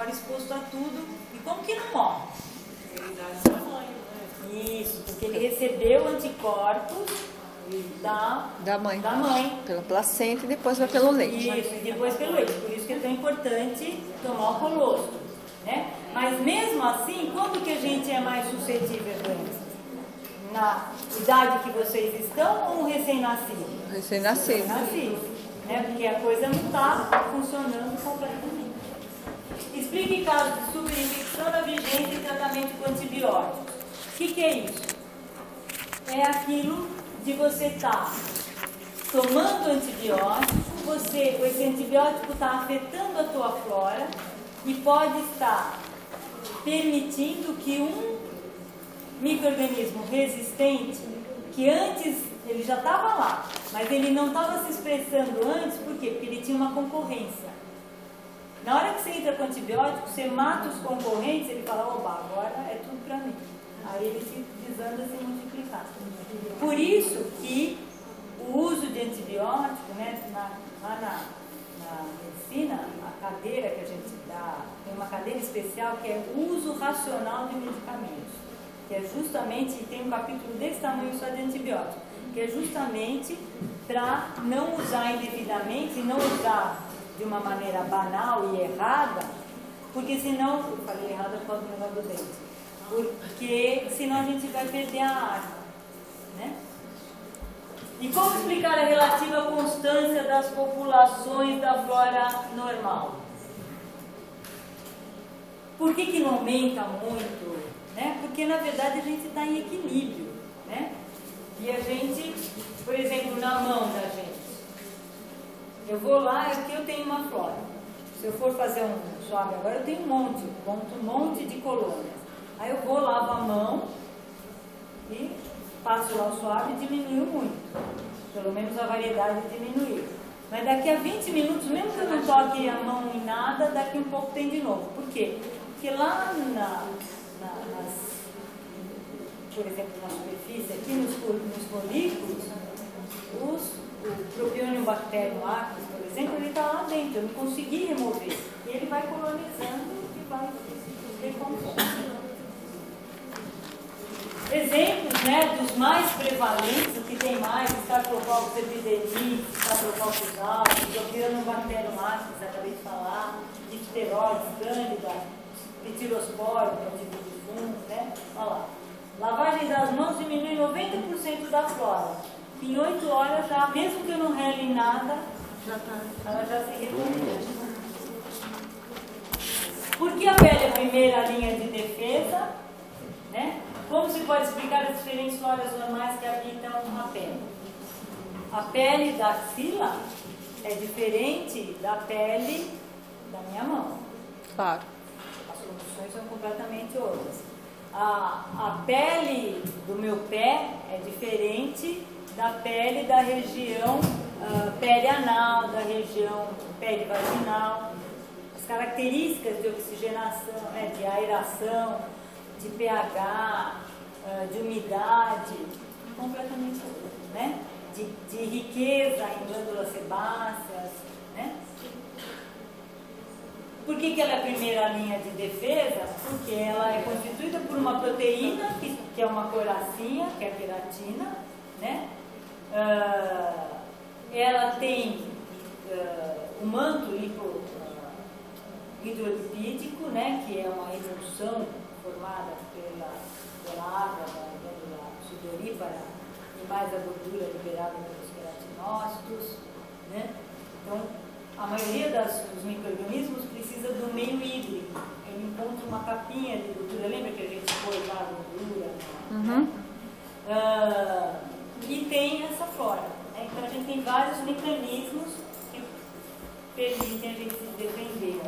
mora exposto a tudo. E como que não morre? Isso, porque ele recebeu anticorpos da mãe. Pela placenta e depois vai pelo leite. Isso, e depois pelo leite. Por isso que é tão importante tomar o colostro, né? Mas mesmo assim, quando que a gente é mais suscetível a doenças? Na idade que vocês estão ou no recém-nascido? Recém-nascido. Recém-nascido, né? Porque a coisa não está funcionando completamente. Explique casos de superinfecção na vigência e tratamento com antibióticos. O que é isso? É aquilo de você estar tomando antibiótico, esse antibiótico está afetando a tua flora e pode estar permitindo que um micro-organismo resistente, que antes ele já estava lá, mas ele não estava se expressando antes, por quê? Porque ele tinha uma concorrência. Na hora que você entra com antibiótico, você mata os concorrentes, ele fala, oba, agora é tudo para mim. Aí ele se desanda a se multiplicar. Por isso que o uso de antibiótico, né, lá na medicina, a cadeira que a gente dá, tem uma cadeira especial que é uso racional de medicamentos, que é justamente, tem um capítulo desse tamanho só de antibiótico, que é justamente para não usar indevidamente e não usar de uma maneira banal e errada, porque senão, eu falei errado por causa do negócio do dente, porque senão a gente vai perder a arma, né? E como explicar a relativa constância das populações da flora normal? Por que não aumenta muito? Né? Porque na verdade a gente está em equilíbrio, né? E a gente, por exemplo, na mão da gente, eu vou lá, aqui eu tenho uma flora. Se eu for fazer um suave agora, eu tenho um monte de colônias. Aí eu vou, lavo a mão e passo lá o suave e diminuiu muito. Pelo menos a variedade diminuiu. Mas daqui a 20 minutos, mesmo que eu não toque a mão em nada, daqui um pouco tem de novo. Por quê? Porque lá por exemplo, na superfície, aqui nos folículos, o Propionibacterium acris, por exemplo, ele está lá dentro, eu não consegui remover. E ele vai colonizando e vai decompondo. Exemplos, né, dos mais prevalentes, o que tem mais, Staphylococcus epidermidis, Staphylococcus aureus, Propionibacterium acris, acabei de falar, difteroides, cândida, pitirosporo, que é o tipo de fungo, né? Olha lá. Lavagem das mãos diminui 90% da flora. Em 8 horas, já, mesmo que eu não rele nada, ela já se resolveu. Por que a pele é a primeira linha de defesa? Né? Como se pode explicar as diferentes floras normais que habitam a pele? A pele da axila é diferente da pele da minha mão. Claro. As condições são completamente outras. A pele do meu pé é diferente da pele da região pele anal, da região pele vaginal. As características de oxigenação, né, de aeração, de pH, de umidade, completamente outras, né? De riqueza em glândulas sebáceas, né? Por que ela é a primeira linha de defesa? Porque ela é constituída por uma proteína, que é uma coracinha, que é a queratina, né? Ela tem o manto hidrolipídico, né? Que é uma emulsão formada pela água da glândula sudorípara e mais a gordura liberada pelos queratinócitos, né? Então, a maioria dos micro-organismos precisa do meio hídrico. Ele encontra uma capinha de gordura. Lembra que a gente pôs lá a gordura? Uhum. E tem essa flora. Né? Então a gente tem vários mecanismos que permitem a gente se defender.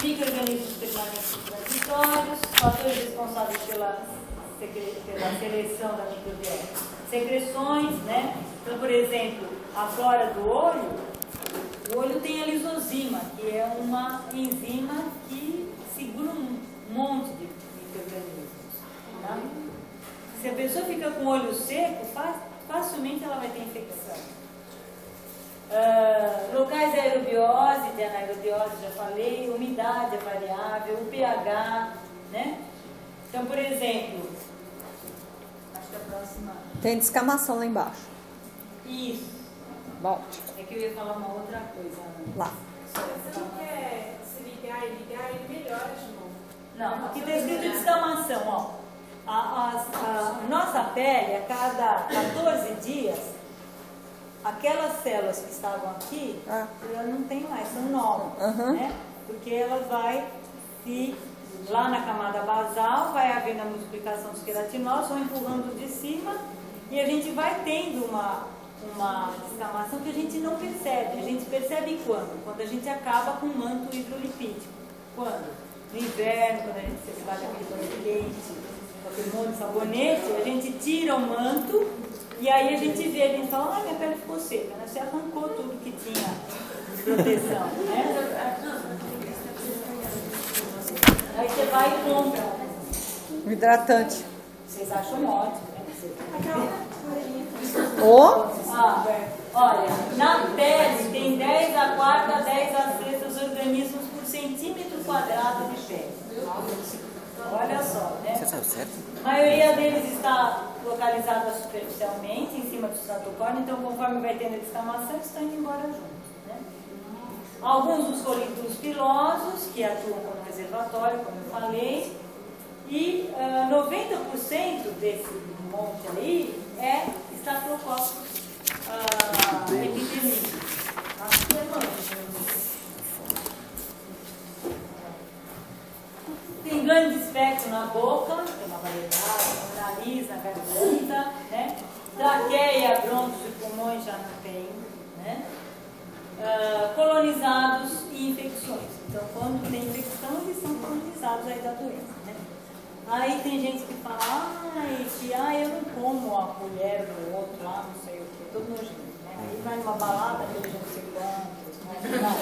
Micro-organismos permanentes transitórios, fatores responsáveis pela seleção da microbiota. Secreções, né? Então, por exemplo, a flora do olho, o olho tem a lisozima, que é uma enzima que segura um monte de micro-organismos. Tá? Se a pessoa fica com o olho seco, facilmente ela vai ter infecção. Locais de aerobiose, de anaerobiose, já falei, umidade é variável, o pH, né? Então, por exemplo, acho que a próxima... Tem descamação lá embaixo. Isso. Volte. É que eu ia falar uma outra coisa. Lá. Você não quer se ligar e ligar, ele melhora de novo. Não, aqui está escrito descamação, ó. A nossa pele, a cada 14 dias, aquelas células que estavam aqui, elas não tem mais, são novas, né? Porque ela vai se... Lá na camada basal vai havendo a multiplicação dos queratinócitos, vão empurrando de cima e a gente vai tendo uma descamação que a gente não percebe. A gente percebe quando? Quando a gente acaba com o manto hidrolipídico. Quando? No inverno, quando a gente se bate aquele banho quente, com aquele monte de sabonete, a gente tira o manto e aí a gente vê, a gente fala, ah, minha pele ficou seca, né? Você arrancou tudo que tinha de proteção, né? Aí você vai e compra. O hidratante. Vocês acham ótimo, né? Olha, na pele tem 10 a quarta a 10 a sexta organismos por centímetro quadrado de pele. Olha só, né? Você sabe certo? A maioria deles está localizada superficialmente, em cima do estratocórneo, então conforme vai tendo a descamação, eles estão indo embora juntos. Alguns dos folículos pilosos, que atuam como reservatório, como eu falei, e 90% desse monte aí é estafilococcus epidemíacos. Tem grande espectro na boca, tem uma variedade, no nariz, na garganta, né? Traqueia, brônquios e pulmões já não tem, né? Colonizados e infecções. Então, quando tem infecção, eles são colonizados aí da doença, né? Aí tem gente que fala, eu não como a colher do outro, não sei o que, todo nojento, né? Aí vai numa balada, aquele não sei quantos, Não.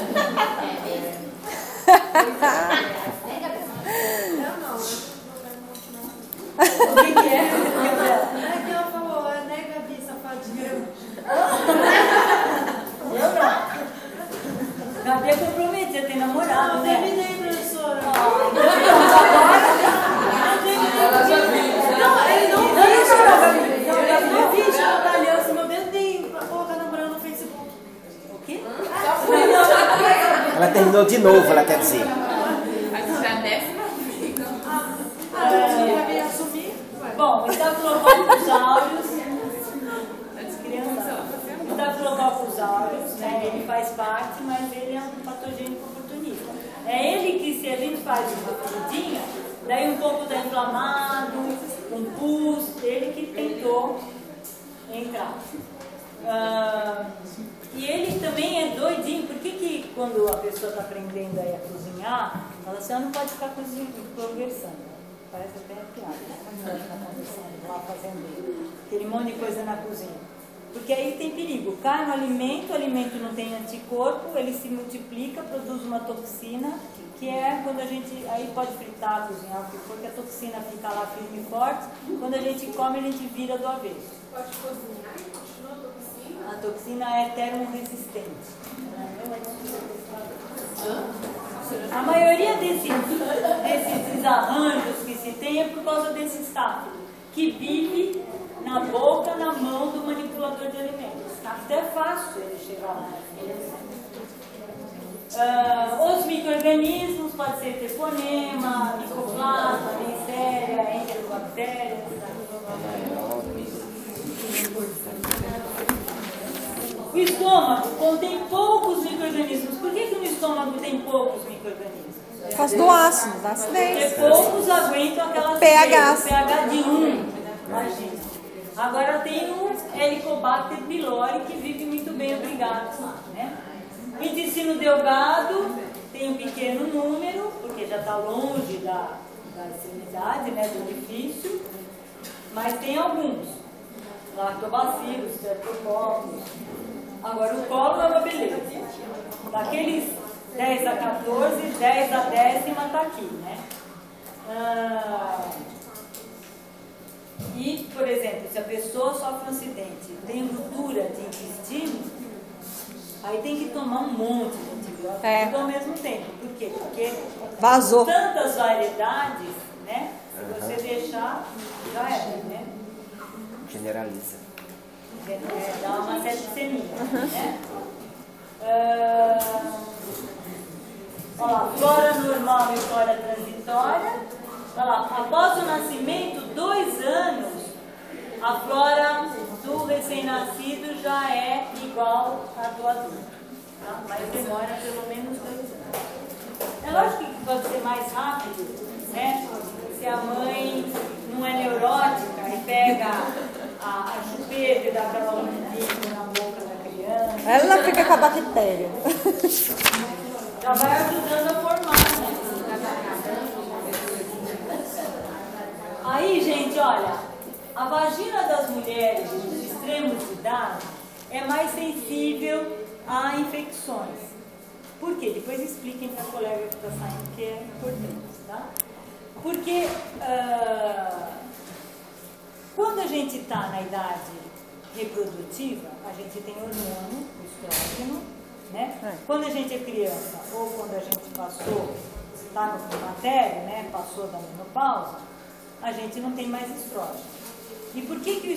O que é? É que ela falou, né, Gabi, safadinha? Eu não. Gabi é comprometida, tem namorado, né? Terminei, professora. Ela já viu. Não, ele não viu. Ele não viu, trabalhou assim, meu dedinho pra colocar namorando no Facebook. O quê? Ela terminou de novo, ela quer dizer. Vai assumir? Bom, Staphylococcus aureus, Staphylococcus aureus, né? Ele faz parte, mas ele é um patogênico oportunista. É ele que, se a gente faz uma feridinha, daí um pouco está inflamado, um pus, ele que tentou entrar. E ele também é doidinho. Por que quando a pessoa está aprendendo aí a cozinhar, ela assim, não pode ficar conversando? Parece até piada, né? Quando ela está conversando lá fazendo aquele monte de coisa na cozinha. Porque aí tem perigo. Cai no alimento, o alimento não tem anticorpo, ele se multiplica, produz uma toxina, que é quando a gente, aí pode fritar, cozinhar, o que for, que a toxina fica lá firme e forte, quando a gente come, a gente vira do avesso. Pode cozinhar e continua a toxina? A toxina é termorresistente. A maioria desses arranjos que se tem é por causa desse estáfilo, que vive na boca, na mão do manipulador de alimentos. Até é fácil ele chegar lá. Os micro-organismos, pode ser treponema, micoplasma, neisseria, enterobactérias. O estômago contém poucos micro-organismos. Por que no estômago tem poucos micro-organismos? Por causa do ácido, da Porque acidez. poucos aguentam aquela pH. pH de 1. Imagina. Agora tem o Helicobacter pylori que vive muito bem, obrigado lá, né? O intestino delgado tem um pequeno número, porque já está longe da extremidade, né, do orifício, mas tem alguns. Lactobacilos, streptococcus. Agora o colo é uma beleza. Daqueles 10 a 14, 10 a 10ª está aqui, né? E, por exemplo, se a pessoa sofre um acidente e tem ruptura de intestino, Aí tem que tomar um monte de antibiótico tudo ao mesmo tempo. Por quê? Porque Vazou. tantas variedades, né? Se você deixar, já era, né? Generaliza. Dá uma septicemia, né? Olha lá, flora normal e flora transitória. Olha lá, após o nascimento, 2 anos, a flora do recém-nascido já é igual à do adulto. Tá? Mas demora pelo menos 2 anos. É lógico que pode ser mais rápido, né? Se a mãe não é neurótica e pega a chupeta e dá aquela lambidinha na boca da criança. Ela fica com a bactéria. Já vai ajudando a formar, né? Aí, gente, olha, a vagina das mulheres dos extremos de idade é mais sensível a infecções. Por quê? Depois expliquem para a colega que está saindo, que é importante, tá? Porque quando a gente está na idade reprodutiva, a gente tem hormônio, o estrógeno, né? Quando a gente é criança ou quando a gente está no climatério, né? Passou da menopausa, a gente não tem mais estrógeno. E por que o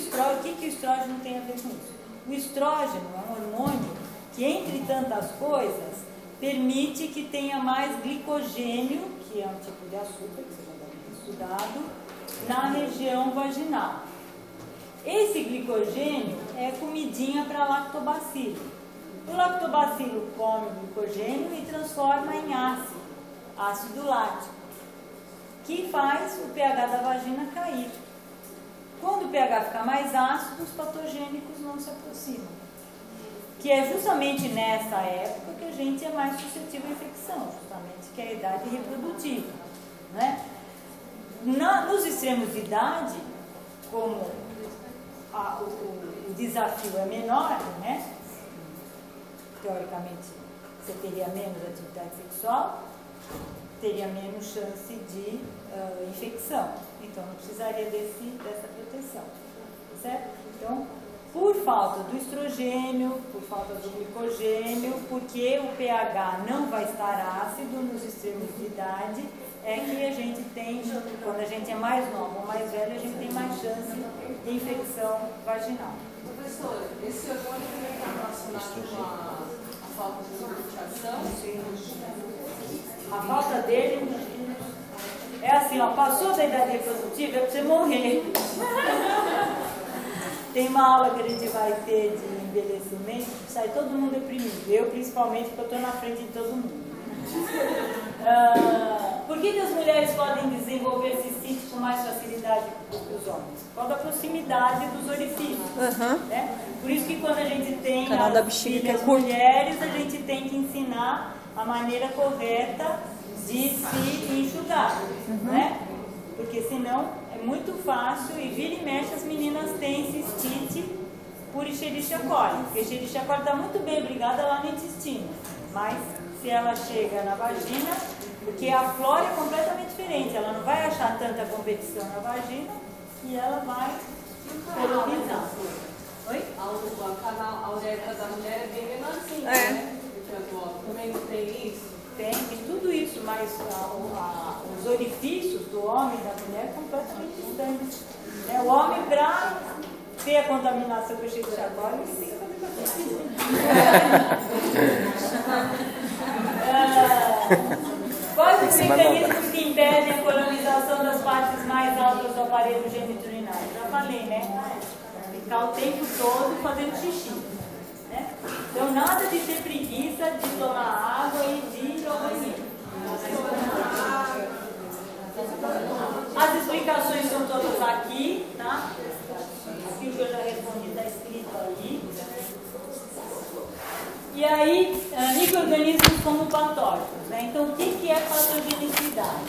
estrógeno tem a ver com isso? O estrógeno é um hormônio que, entre tantas coisas, permite que tenha mais glicogênio, que é um tipo de açúcar que você já deve ter estudado, na região vaginal. Esse glicogênio é comidinha para lactobacilo. O lactobacilo come o glicogênio e transforma em ácido lático, que faz o pH da vagina cair. Quando o pH fica mais ácido, os patogênicos não se aproximam. Que é justamente nessa época que a gente é mais suscetível à infecção, justamente que é a idade reprodutiva, né? Nos extremos de idade, como o desafio é menor, né? Teoricamente, você teria menos atividade sexual, teria menos chance de infecção. Então, não precisaria dessa proteção, certo? Então, por falta do estrogênio, por falta do glicogênio, porque o pH não vai estar ácido nos extremos de idade, é que a gente tem, quando a gente é mais nova ou mais velha, a gente tem mais chance de infecção vaginal. Professora, esse hormônio também está relacionado com a falta de lubrificação? A falta dele é assim, ó, passou da idade reprodutiva, é para você morrer. Tem uma aula que a gente vai ter de envelhecimento, sai todo mundo deprimido. Eu, principalmente, porque eu estou na frente de todo mundo. Por que as mulheres podem desenvolver cistite com mais facilidade do que os homens? Por causa da proximidade dos orifícios. Né? Por isso que quando a gente tem as filhas mulheres, a gente tem que ensinar a maneira correta de se enxugar. Né? Porque senão é muito fácil e vira e mexe as meninas têm cistite por Escherichia coli. Porque Escherichia coli está muito bem obrigada lá no intestino. Mas se ela chega na vagina, porque a flora é completamente diferente, ela não vai achar tanta competição na vagina e ela vai colonizar. Oi? A uretra da mulher é bem menorzinha, né? Porque a do homem também não tem isso? Tem tudo isso, mas os orifícios do homem e da mulher são completamente distantes. Né? O homem, para ter a contaminação com o Escherichia coli, ele tem que fazer quais os mecanismos que impedem a colonização das partes mais altas do aparelho geniturinário? Já falei, né? Ficar o tempo todo fazendo xixi. Né? Então, nada de ter preguiça de tomar água e de ir ao banheiro. As explicações são todas aqui, tá? Aquilo que eu já respondi está escrito aí. E aí, micro-organismos como patógenos. Né? Então, o que é patogenicidade?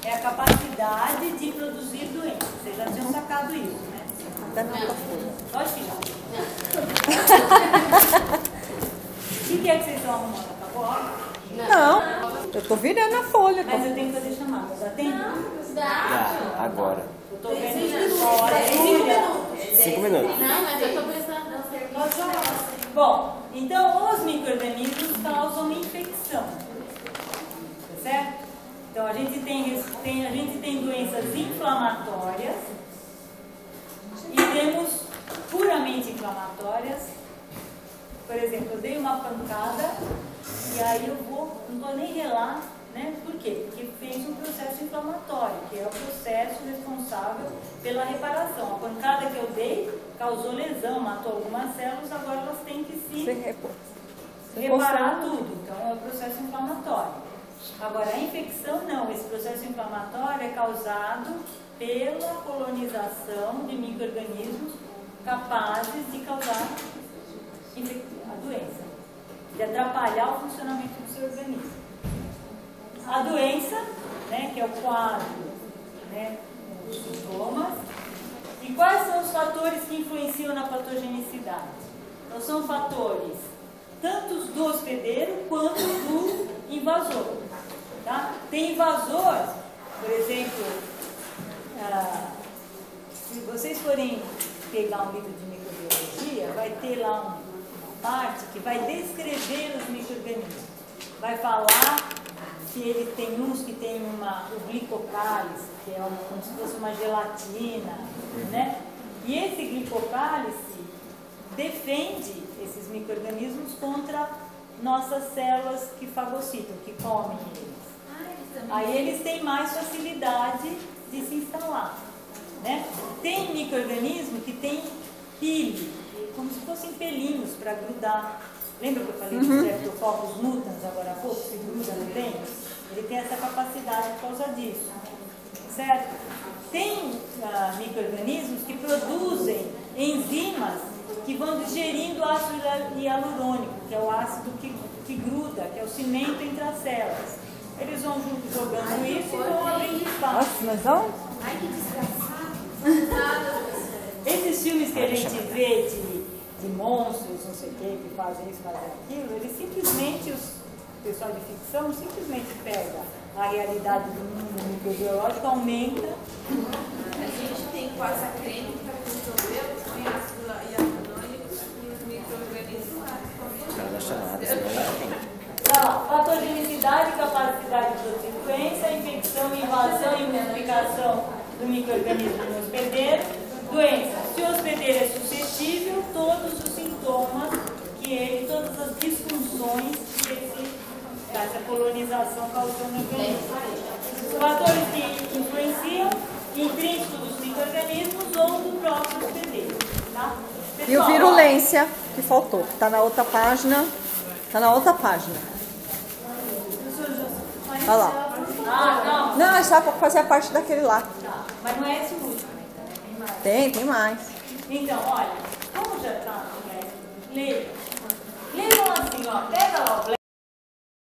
É a capacidade de produzir doenças. Vocês já tinham sacado isso, né? Lógico que já. O que é que vocês estão arrumando? Acabou? Não, eu tô virando a folha. Mas eu tenho que fazer chamada. Já tem? Dá, agora. Eu tô vendo agora. 5 minutos. 5 minutos. Não, mas eu tô pensando. Bom, então os micro-organismos causam infecção, tá certo? Então a gente tem doenças inflamatórias e temos puramente inflamatórias. Por exemplo, eu dei uma pancada e aí eu não vou nem relar, né? Por quê? Porque fez um processo inflamatório, que é o processo responsável pela reparação. A pancada que eu dei causou lesão, matou algumas células, agora elas têm que se reparar tudo. Então é o processo inflamatório. Agora, a infecção não. Esse processo inflamatório é causado pela colonização de micro-organismos capazes de causar a doença, de atrapalhar o funcionamento do seu organismo. A doença, né, que é o quadro, né, os sintomas. E quais são os fatores que influenciam na patogenicidade? Então, são fatores tanto do hospedeiro quanto do invasor. Tá? Tem invasor, por exemplo, se vocês forem pegar um livro de microbiologia, vai ter lá uma parte que vai descrever os micro-organismos. Vai falar que ele tem uns que tem o glicocálice, que é como se fosse uma gelatina, né? E esse glicocálice defende esses micro-organismos contra nossas células que fagocitam, que comem eles. Aí eles têm mais facilidade de se instalar, né? Tem micro-organismo que tem pile, como se fossem pelinhos para grudar. Lembra que eu falei do Streptococcus mutans agora há pouco, que gruda no dente? Ele tem essa capacidade por causa disso, certo? Tem micro-organismos que produzem enzimas que vão digerindo ácido hialurônico, que é o ácido que gruda, que é o cimento entre as células. Eles vão jogando isso e vão abrindo espaço. Nossa, mas não? Ai, que desgraçado. Esses filmes que a gente vê de monstros, não sei o que fazem isso, fazem aquilo, eles simplesmente, o pessoal de ficção simplesmente pega a realidade do mundo microbiológico, aumenta. A gente tem quase a creme para resolver os ácido hialurônico e os micro-organismos lá. Cara, chamada, senão Patogenicidade, capacidade de produzir doença, infecção, invasão e multiplicação do micro-organismo no hospedeiro. Doença. Se o hospedeiro é suscetível, todos os sintomas todas as disfunções que essa colonização causou no organismo. Fatores que influenciam, intrínseco dos micro-organismos ou do próprio hospedeiro. Tá? E o virulência, que faltou. Está na outra página. Está na outra página. Olha lá. Ah, não. Não, é só para fazer a parte daquele lá. Tá. Mas não é esse último. Tem mais. Tem mais. Então, olha, como já está, né? Leiam assim, ó. Pega